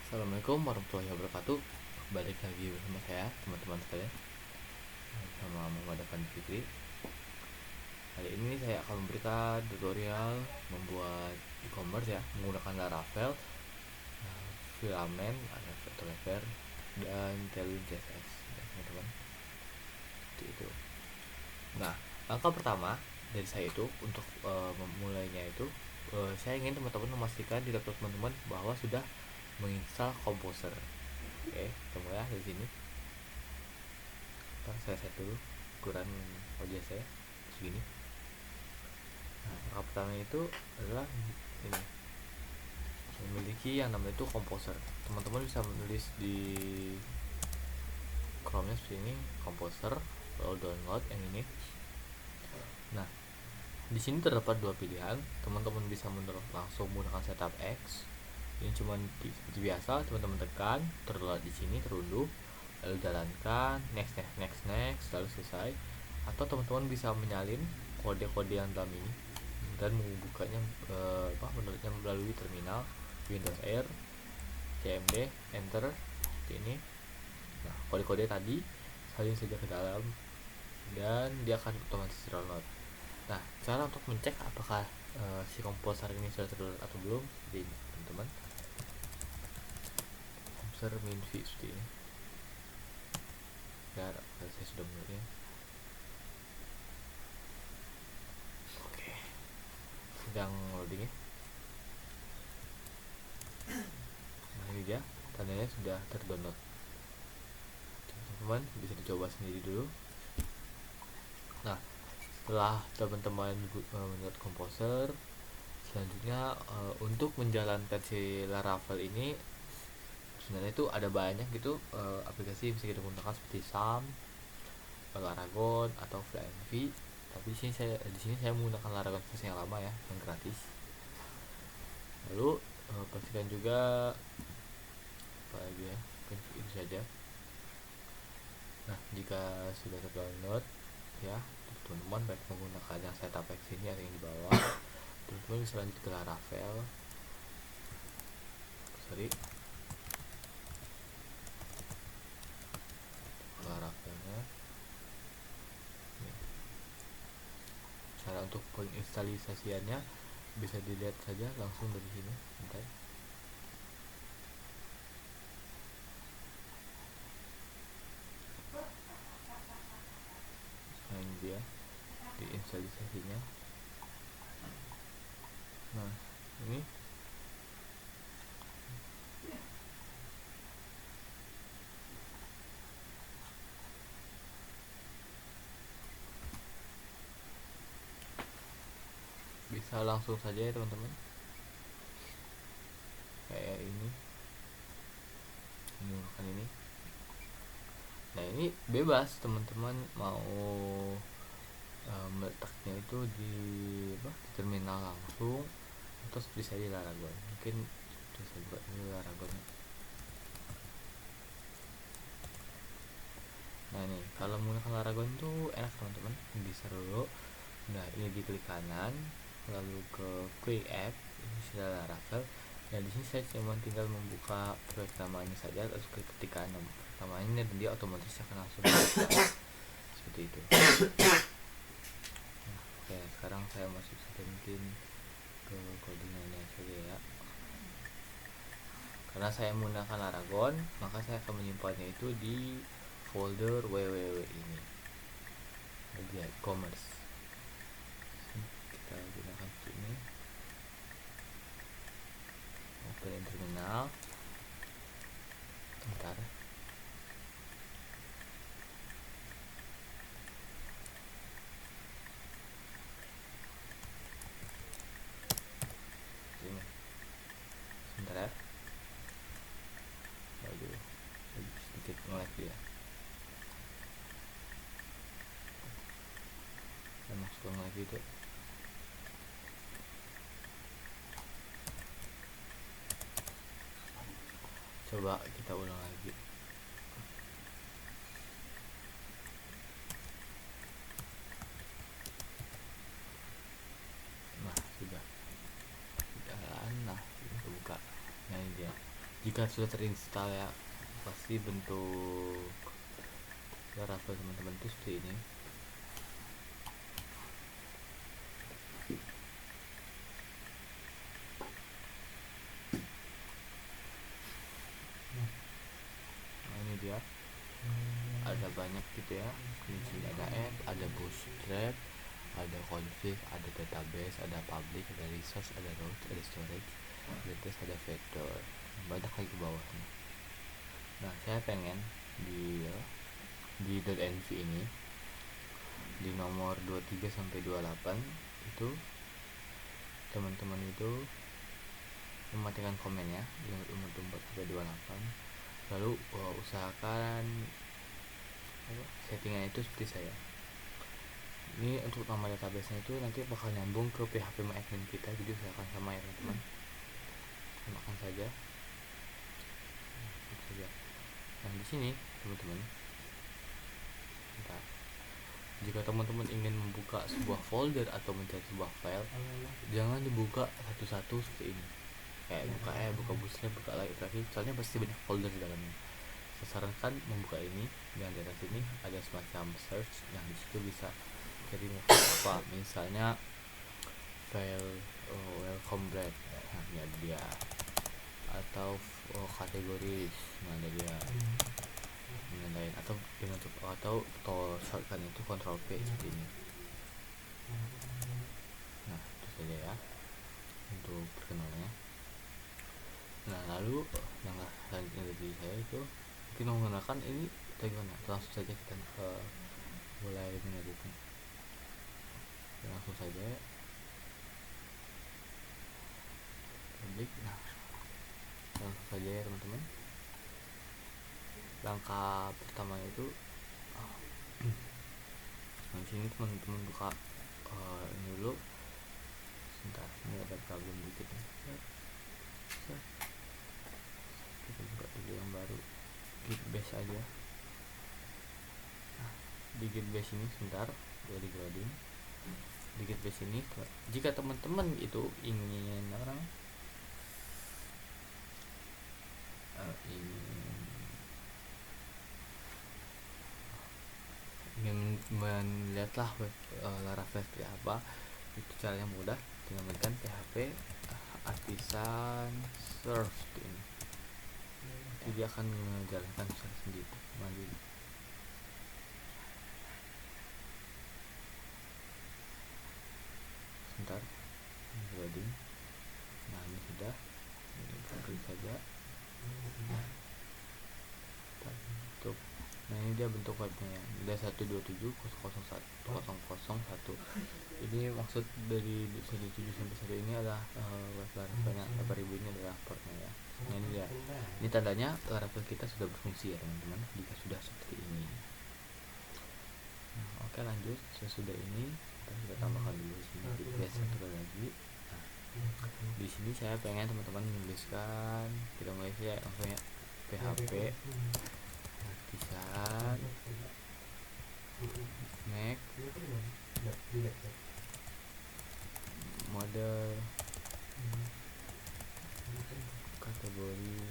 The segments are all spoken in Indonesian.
Assalamualaikum warahmatullahi wabarakatuh. Balik lagi bersama saya teman-teman sekalian, sama Muhammad Afandi Fikri. Kali ini saya akan memberikan tutorial membuat e-commerce ya, menggunakan Laravel, Filament atau Lever, dan Tailwind CSS ya, teman-teman. Seperti itu. Nah, langkah pertama dari saya itu untuk memulainya itu, saya ingin teman-teman memastikan di laptop teman-teman bahwa sudah menginstal Composer. Oke, kita mulai dari sini. Saya set dulu ukuran audio saya segini. Nah, langkah pertama itu adalah ini, memiliki yang namanya itu Composer. Teman-teman bisa menulis di Chrome-nya seperti ini, Composer, lalu download yang ini. Nah, di sini terdapat dua pilihan. Teman-teman bisa langsung menggunakan setup X. Ini cuman seperti biasa, teman-teman tekan terlihat di sini terunduh, lalu jalankan next, lalu selesai. Atau teman-teman bisa menyalin kode-kode yang dalam ini dan membukanya menurutnya melalui terminal Windows R, CMD, enter seperti ini. Nah, kode-kode tadi salin saja ke dalam dan dia akan otomatis download. Nah, cara untuk mencek apakah si komposer ini sudah terdownload atau belum, seperti ini teman-teman. Komposer minvi seperti ini. Ya, saya sudah menurutnya. Oke, sedang loading ya. Nah, ini dia, tandanya sudah terdownload. Teman-teman bisa dicoba sendiri dulu. Nah, setelah teman-teman mendownload Composer, selanjutnya untuk menjalankan si Laravel ini sebenarnya itu ada banyak gitu aplikasi yang bisa kita gunakan seperti SAM, Laragon atau FlyMV. Tapi di sini saya menggunakan Laragon versi yang lama ya, yang gratis. Lalu pastikan juga apa lagi ya, itu saja. Nah, jika sudah terdownload ya, teman-teman baik menggunakan yang setup X ini atau yang di bawah, teman-teman bisa lanjut ke Laravel. Laravelnya. Cara untuk penginstalasiannya bisa dilihat saja langsung dari sini. Bentar. Nah, ini dia diinstalasinya. Nah, ini bisa langsung saja ya teman-teman, kayak ini menggunakan ini. Nah, ini bebas teman-teman mau meletaknya itu di terminal langsung atau seperti saya di Laragon. Mungkin saya buat ini Laragon. Nah, ini kalau menggunakan Laragon itu enak teman-teman, bisa dulu. Nah, ini diklik kanan lalu ke Quick App, ini sudah Laravel. Nah, di sini saya cuma tinggal membuka proyek namanya saja, terus ketikkan namanya dan dia otomatis akan langsung seperti itu. Nah, oke, sekarang saya masuk mungkin ke codingannya saja ya. Karena saya menggunakan Laragon, maka saya akan menyimpannya itu di folder www ini, bagian e-commerce. Kita gunakan ini, open terminal. Bentar. Ini. Sebentar ya. Aduh, sedikit nge-lag dia. Emang suka nge-lag gitu. Coba kita ulang lagi. Nah, sudah jalan. Nah, ini kebuka. Nah, ini dia. jika sudah terinstall ya, pasti bentuk Laravel teman-teman itu seperti ini. Nah, ini dia, ada banyak gitu ya. Di sini ada app, ada bootstrap, ada config, ada database, ada public, ada resource, ada root, ada storage, ada test, ada vector, banyak lagi ke bawahnya. Nah, saya pengen di .env ini di nomor 23 sampai 28 itu teman-teman itu mematikan komennya yang umur 4 sampai 28, lalu usahakan settingan itu seperti saya. Ini untuk nama database nya itu nanti bakal nyambung ke PHP admin kita, jadi usahakan sama ya teman-teman, samakan saja. Nah, di sini teman-teman, jika teman-teman ingin membuka sebuah folder atau mencari sebuah file, jangan dibuka satu-satu seperti ini, kayak buka bootstrap, buka lagi, soalnya pasti banyak folder di dalamnya. Saya sarankan membuka ini, dan di atas ini ada semacam search yang disitu bisa cari apa, misalnya file welcome break, nah ini ada dia, atau kategori, nah ada dia, dan lain, atau dengan atau shortcut itu Ctrl P seperti ini. Nah, itu saja ya untuk perkenalannya. Nah, lalu langkah selanjutnya dari saya itu mungkin menggunakan ini bagaimana, langsung saja kita mulai mengeditnya. Langsung saja publik. Nah, langsung saja ya teman-teman. Langkah pertama itu nah, sini teman-teman buka ini dulu. Sebentar, ini ada problem dikit nih. Kita buka dulu yang baru, git base aja. Nah, di git base ini sebentar, di loading. Di git base ini, jika teman-teman itu ingin ingin melihatlah Laravel seperti apa, itu caranya mudah, dengan menekan PHP artisan serve ini. Jadi dia akan menjalankan secara sendiri mandiri. Sebentar, loading. Nah, ini sudah, ini klik saja. Tuh. Nah, ini dia bentuk webnya ya. Ada 127.0.1.0.1. Ini maksud dari 1.7 sampai 1 ini adalah web Laravelnya. 8000 ini adalah portnya ya. Nah, ini dia. Ini tandanya Laravel kita sudah berfungsi ya teman-teman, jika sudah seperti ini. Nah, oke, lanjut. Sesudah ini kita tambahkan dulu sini satu lagi. Nah, di sini saya pengen teman-teman menuliskan, kita mulai saja langsung ya, PHP artisan make model kategori.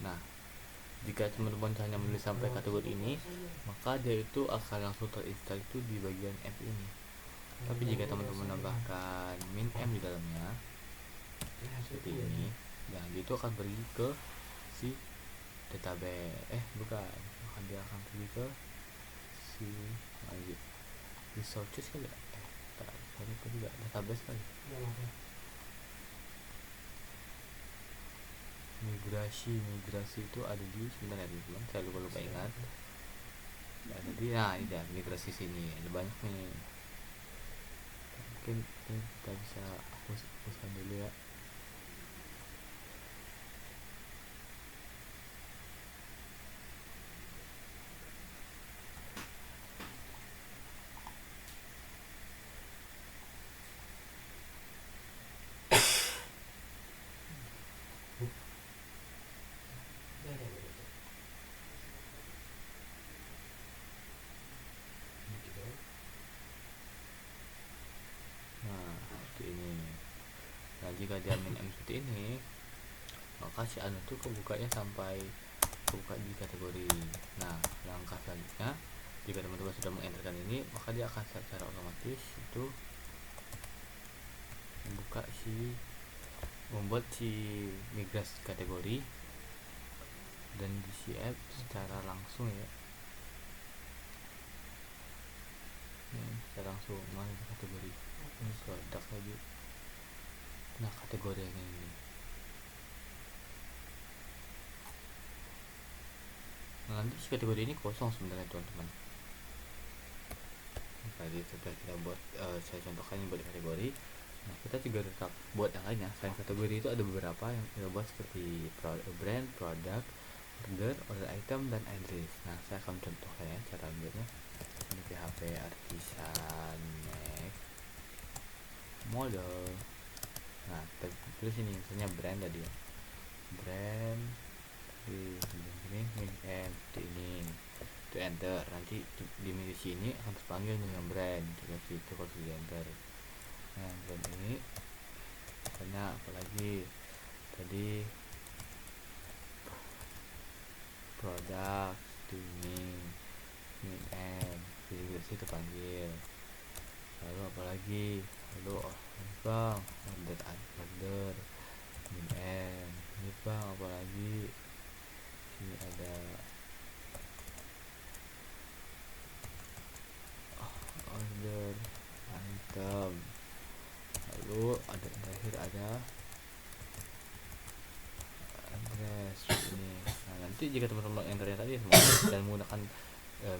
Nah, jika teman-teman hanya menulis sampai kategori ini, maka dia itu akan langsung terinstall itu di bagian app ini. Tapi jika teman-teman menambahkan min m di dalamnya seperti ini, nah itu akan pergi ke si database, dia akan pergi ke si resources kali ya, tidak database kali, migrasi itu ada di, sebentar ya teman-teman, saya lupa ingat, ada di, nah ini dia migrasi sini, ada banyak nih, mungkin ini kita bisa hapuskan dulu ya. Nah, seperti ini. Nah, jika dia min m seperti ini, maka si anu tuh kebukanya sampai kebuka di kategori. Nah, langkah selanjutnya jika teman-teman sudah mengenterkan ini, maka dia akan secara otomatis itu membuat si migrasi kategori dan di si app secara langsung ya. Secara langsung mana kategori produk lagi. Nah, kategori yang ini. Nah, nanti si kategori ini kosong sebenarnya teman-teman. Tadi sudah kita buat, saya contohkan ini buat kategori. Nah, kita juga tetap buat yang lainnya. Selain kategori itu ada beberapa yang kita buat seperti brand, produk, order item, dan address. Nah, saya akan contohkan ya cara buatnya. Ini PHP artisan make model. Nah, kita tulis ini misalnya brand tadi ya. Brand di sini ini itu enter, nanti di menu sini akan terpanggil dengan brand juga situ kalau di enter. Nah, brand ini misalnya apalagi tadi produk ini jadi situ terpanggil. Lalu apalagi, lalu bang order ini bang apalagi ini ada order item, lalu ada terakhir ada address ini. Nah, nanti jika teman-teman enternya tadi semua dan menggunakan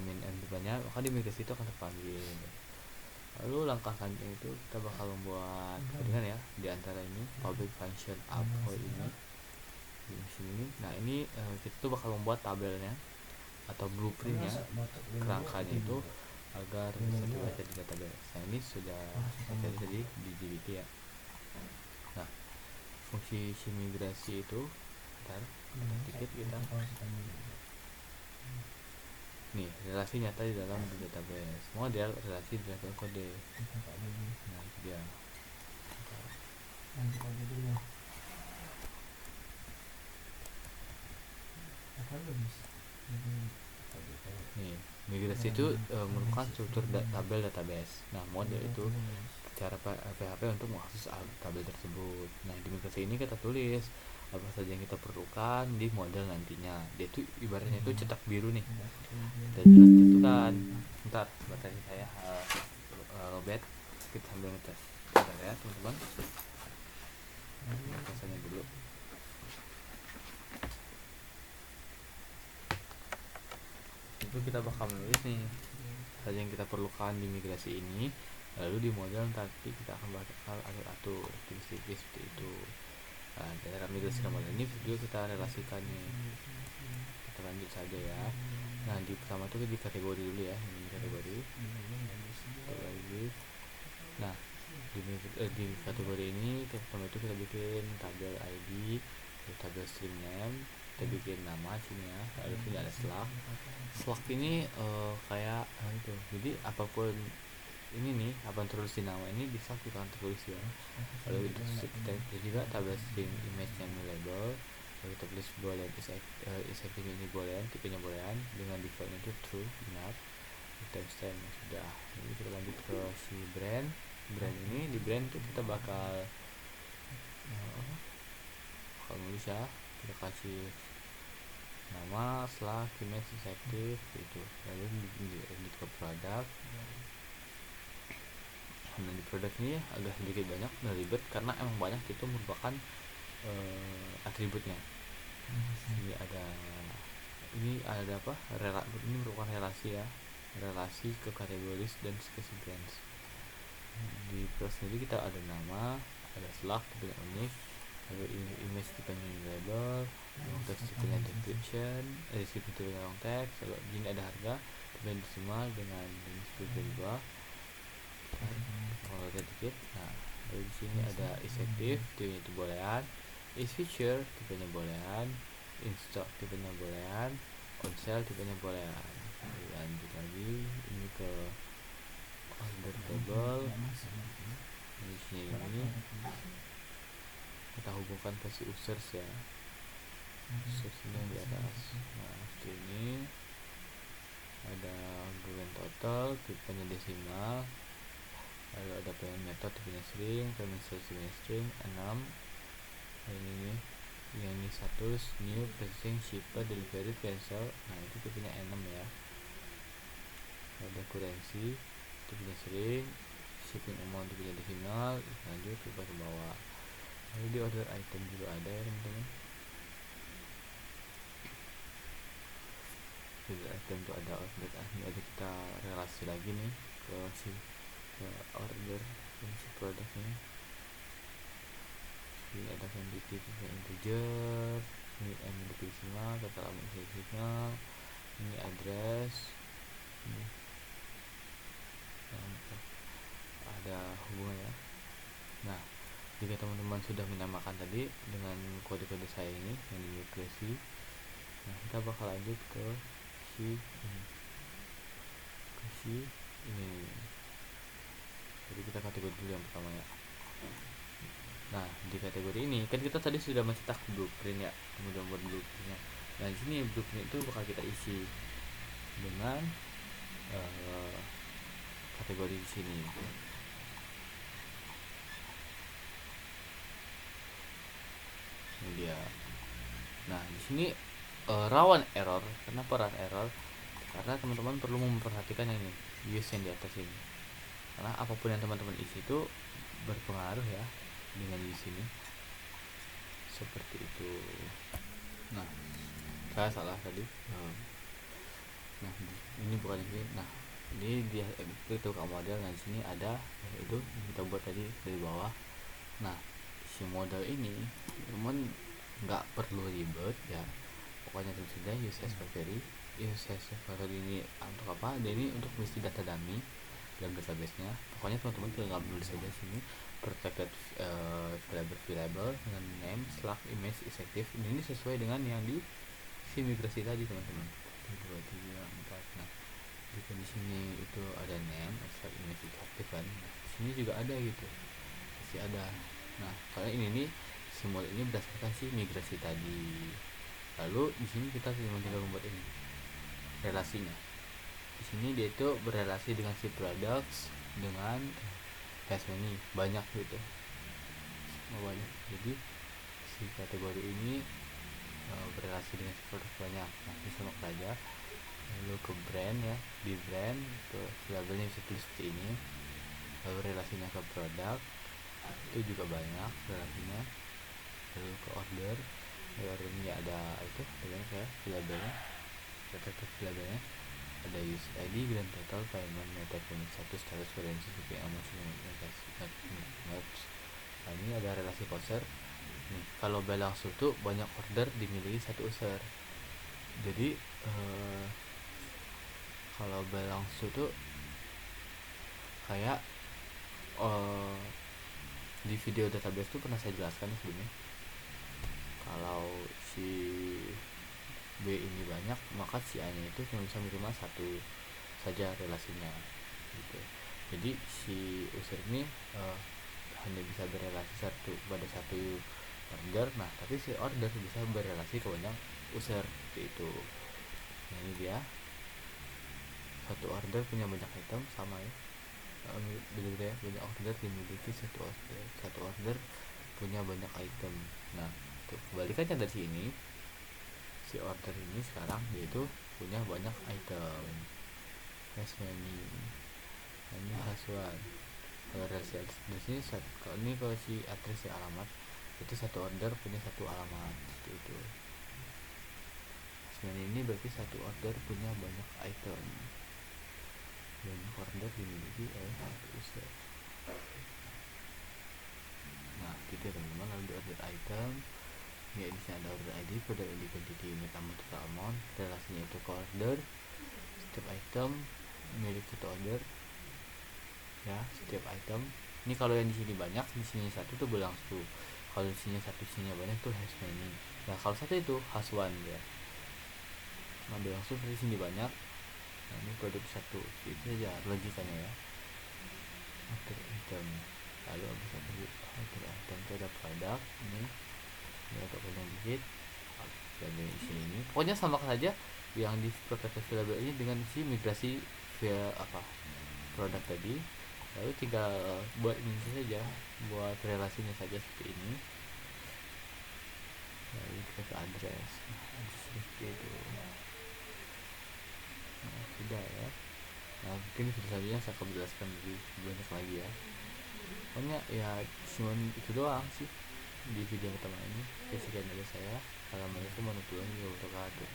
min and depannya, maka di migrasi itu akan terpanggil. Lalu langkah selanjutnya itu kita bakal membuat codingan ya di antara ini public function uphold ini di sini. Nah, ini kita tuh bakal membuat tabelnya atau blueprintnya, kerangkanya itu agar bisa dibaca di database. Nah, ini sudah saya tadi di JBT ya. Nah, fungsi si migrasi itu sedikit kita nih relasi nyata di dalam database model relasi di dalam kode. Nah, itu dia. Nih, migrasi itu merupakan struktur tabel database. Nah, model itu cara PHP untuk mengakses tabel tersebut. Nah, di migrasi ini kita tulis apa saja yang kita perlukan di model nantinya. Dia tuh ibaratnya itu cetak biru nih. Kita jelas tentukan. Bentar, baterai saya lowbat. Kita sambil ngetes. Bentar ya, teman-teman. Rasanya dulu. Itu kita bakal menulis nih saja yang kita perlukan di migrasi ini, lalu di model nanti kita akan bakal atur tipis-tipis seperti itu. Nah, cara migrasi ke model ini video kita relasikan nih. Kita lanjut saja ya. Nah, di pertama itu di kategori dulu ya, ini kategori. Nah, di kategori ini pertama itu kita bikin tabel ID, tabel string name, kita bikin nama sini ya, lalu sini ada slug ini kayak itu. Jadi apapun ini nih, apa yang tertulis di nama ini bisa kita tulis ya. Lalu itu kita juga tabel string image name label, lalu kita tulis boolean is active ini boolean, tipenya boolean dengan defaultnya itu true enough, timestamp sudah. Jadi kita lanjut ke si brand ini. Di brand itu kita bakal nulis ya, kita kasih nama slash image is active gitu. Lalu di ke produk. Nah, di produk ini agak sedikit banyak dan ribet karena emang banyak itu merupakan atributnya. Ini ada apa? Ini merupakan relasi ya, relasi ke kategoris dan ke sequence. Di produk sendiri kita ada nama, ada slug tipenya unik, lalu image tipenya label, text tipenya description, tipenya long text, lalu ini ada harga, tipenya decimal dengan seperti di bawah. Kalau ada dikit. Nah, dari sini ada is active, tipenya itu boolean, is feature, tipenya boolean, in stock, tipenya boolean, on sale, tipenya boolean. Lanjut lagi ini ke order table. Di sini ini kita hubungkan ke si users ya. seksinya di atas. Nah seperti ini, ada boolean total tipenya desimal, lalu ada payment method tipenya string, payment source tipenya string 6, ini yang ini status new processing shipper delivery cancel. Nah itu tipenya 6 ya. Ada currency tipenya string, shipping amount tipenya desimal, lanjut ke bawah. Lalu di order item juga ada ya teman-teman. Order item tuh ada order, ini ada kita relasi lagi nih ke order si produk ini. Ini ada quantity integer, ini desimal, total amount desimal, ini address, ini ada hubungan ya. Nah jika teman-teman sudah menamakan tadi dengan kode-kode saya ini yang dimigrasi, nah kita bakal lanjut ke si ini. Jadi kita kategori dulu yang pertama ya. Nah di kategori ini kan kita tadi sudah mencetak blueprint ya, kemudian buat blueprintnya. Nah di sini blueprint itu bakal kita isi dengan kategori di sini. Ini dia. Nah di sini rawan error. Kenapa rawan error? Karena teman-teman perlu memperhatikan yang ini, use yang di atas ini. Karena apapun yang teman-teman isi itu berpengaruh ya dengan use ini. Seperti itu. Nah saya salah tadi. Nah ini bukan ini. Nah ini dia itu model. Nah di sini ada itu kita buat tadi dari bawah. Nah si model ini teman nggak perlu ribet ya, pokoknya tulis saja use as query. Use as query ini untuk apa? Dia ini untuk mengisi data dummy dalam database nya. Pokoknya teman-teman tinggal tulis saja sini protected variable dengan name slash image is active. Ini sesuai dengan yang di si migrasi tadi teman-teman. 2, 3, 4. Nah jika di sini itu ada name slash image is active kan, nah, di sini juga ada gitu, masih ada. Nah kalau ini nih simbol ini berdasarkan si migrasi tadi. Lalu di sini kita tinggal membuat ini relasinya. Di sini dia itu berrelasi dengan si products dengan cash money banyak gitu, banyak. Jadi si kategori ini berrelasi dengan si produk banyak. Nah ini sama saja. Lalu ke brand ya, di brand ke labelnya bisa tulis seperti ini. Lalu relasinya ke produk itu juga banyak relasinya. Lalu ke order, ordernya ada itu banyak ya labelnya, labelnya ada use ID, grand total, payment method, payment status, currency, shipping amount, notes. Nah ini ada relasi user. Nih kalau balance itu banyak order dimiliki satu user. Jadi kalau balance itu kayak di video database itu pernah saya jelaskan sebelumnya. Kalau si B ini banyak, maka si A nya itu cuma bisa menerima satu saja relasinya gitu. Jadi si user ini hanya bisa berelasi pada satu order. Nah tapi si order bisa berelasi ke banyak user seperti itu. Nah ini dia, satu order punya banyak item sama ya, berbeda ya, banyak order dimiliki satu order punya banyak item. Nah untuk kebalikannya dari sini, si order ini sekarang yaitu punya banyak item, has many. Nah, ini hasuan. Kalau relasi di sini kalau si address ya, alamat itu satu order punya satu alamat seperti itu. Has many ini berarti satu order punya banyak item, banyak order dimiliki oleh satu user. Nah gitu teman-teman. Lalu di order item ya, di sini ada order ID, product ID, quantity, unit amount, total amount, relasinya itu ke order. Setiap item milik satu order ya, setiap item. Ini kalau yang di sini banyak, di sini satu tuh berlangsung. Kalau di sini satu, sini banyak tuh has many. Nah kalau satu itu has one ya. Nah berlangsung dari sini banyak. Nah ini produk satu, itu aja logikanya ya. Order item, lalu habis order item itu ada produk ini. Ini untuk yang dikit dan di sini ini pokoknya sama saja yang di protect available ini dengan si migrasi via apa produk tadi, lalu tinggal buat ini saja, buat relasinya saja seperti ini. Lalu kita ke address, seperti itu. Nah, sudah ya. Nah, mungkin video selanjutnya saya akan menjelaskan lebih banyak lagi ya. Pokoknya ya cuma itu doang sih di video pertama ini. Oke, sekian dari saya. Assalamualaikum warahmatullahi wabarakatuh.